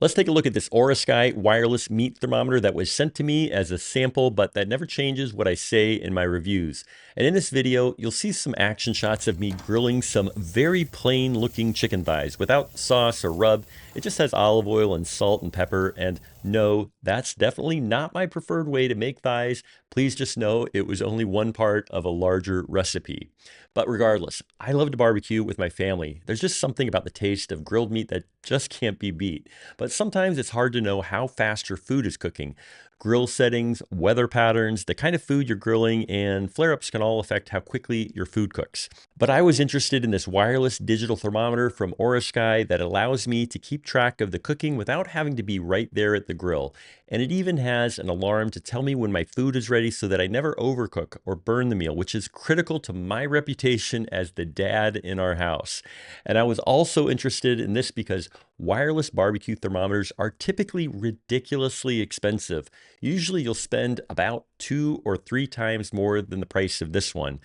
Let's take a look at this Aurasky wireless meat thermometer that was sent to me as a sample, but that never changes what I say in my reviews. And in this video, you'll see some action shots of me grilling some very plain looking chicken thighs without sauce or rub. It just has olive oil and salt and pepper. And no, that's definitely not my preferred way to make thighs. Please just know it was only one part of a larger recipe. But regardless, I love to barbecue with my family. There's just something about the taste of grilled meat that just can't be beat. But sometimes it's hard to know how fast your food is cooking. Grill settings, weather patterns, the kind of food you're grilling, and flare-ups can all affect how quickly your food cooks. But I was interested in this wireless digital thermometer from Aurasky that allows me to keep track of the cooking without having to be right there at the grill. And it even has an alarm to tell me when my food is ready so that I never overcook or burn the meal, which is critical to my reputation as the dad in our house. And I was also interested in this because wireless barbecue thermometers are typically ridiculously expensive. Usually you'll spend about 2 or 3 times more than the price of this one.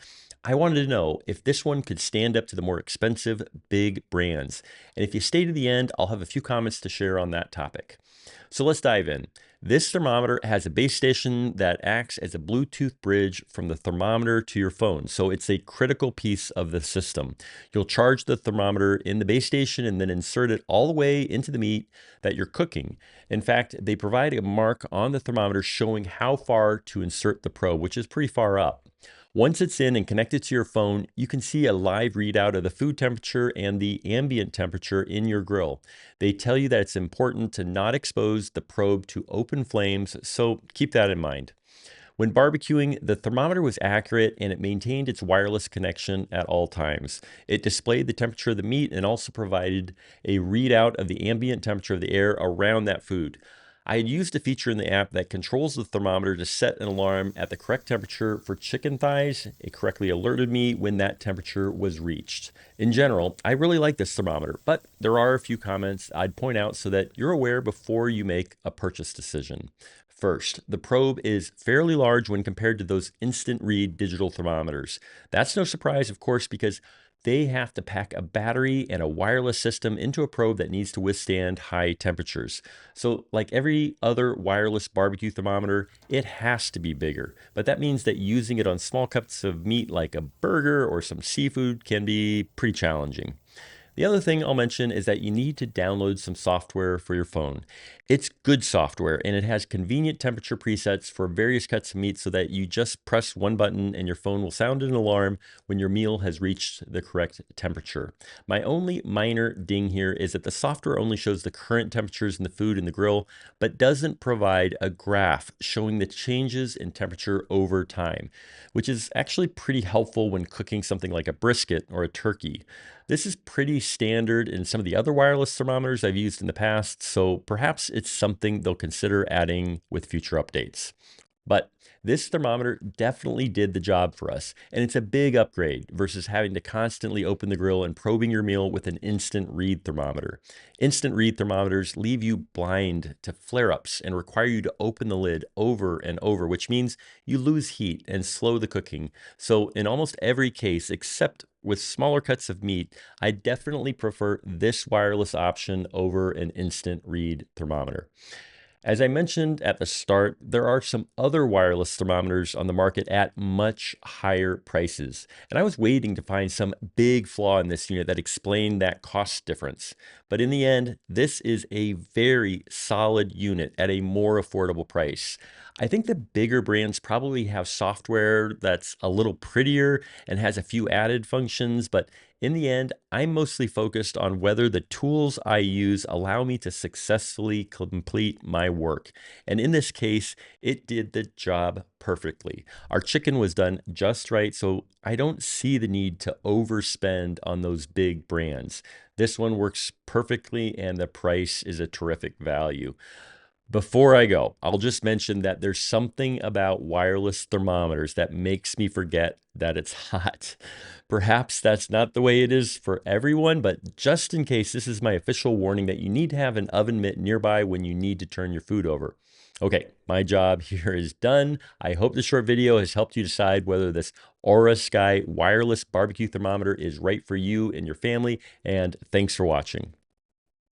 I wanted to know if this one could stand up to the more expensive big brands. And if you stay to the end, I'll have a few comments to share on that topic. So let's dive in. This thermometer has a base station that acts as a Bluetooth bridge from the thermometer to your phone. So it's a critical piece of the system. You'll charge the thermometer in the base station and then insert it all the way into the meat that you're cooking. In fact, they provide a mark on the thermometer showing how far to insert the probe, which is pretty far up. Once it's in and connected to your phone, you can see a live readout of the food temperature and the ambient temperature in your grill. They tell you that it's important to not expose the probe to open flames, so keep that in mind. When barbecuing, the thermometer was accurate and it maintained its wireless connection at all times. It displayed the temperature of the meat and also provided a readout of the ambient temperature of the air around that food. I had used a feature in the app that controls the thermometer to set an alarm at the correct temperature for chicken thighs. It correctly alerted me when that temperature was reached. In general, I really like this thermometer, but there are a few comments I'd point out so that you're aware before you make a purchase decision. First, the probe is fairly large when compared to those instant read digital thermometers. That's no surprise, of course, because they have to pack a battery and a wireless system into a probe that needs to withstand high temperatures. So, like every other wireless barbecue thermometer, it has to be bigger. But that means that using it on small cuts of meat like a burger or some seafood can be pretty challenging. The other thing I'll mention is that you need to download some software for your phone. It's good software and it has convenient temperature presets for various cuts of meat so that you just press one button and your phone will sound an alarm when your meal has reached the correct temperature. My only minor ding here is that the software only shows the current temperatures in the food in the grill, but doesn't provide a graph showing the changes in temperature over time, which is actually pretty helpful when cooking something like a brisket or a turkey. This is pretty standard in some of the other wireless thermometers I've used in the past, so perhaps it's something they'll consider adding with future updates. But this thermometer definitely did the job for us, and it's a big upgrade versus having to constantly open the grill and probing your meal with an instant read thermometer. Instant read thermometers leave you blind to flare-ups and require you to open the lid over and over, which means you lose heat and slow the cooking. So in almost every case, except with smaller cuts of meat, I definitely prefer this wireless option over an instant read thermometer. As I mentioned at the start, there are some other wireless thermometers on the market at much higher prices. And I was waiting to find some big flaw in this unit that explained that cost difference. But in the end, this is a very solid unit at a more affordable price. I think the bigger brands probably have software that's a little prettier and has a few added functions, but in the end, I'm mostly focused on whether the tools I use allow me to successfully complete my work. And in this case, it did the job perfectly. Our chicken was done just right, so I don't see the need to overspend on those big brands. This one works perfectly, and the price is a terrific value. Before I go, I'll just mention that there's something about wireless thermometers that makes me forget that it's hot. Perhaps that's not the way it is for everyone, but just in case, this is my official warning that you need to have an oven mitt nearby when you need to turn your food over. Okay, my job here is done. I hope this short video has helped you decide whether this Aurasky wireless barbecue thermometer is right for you and your family, and thanks for watching.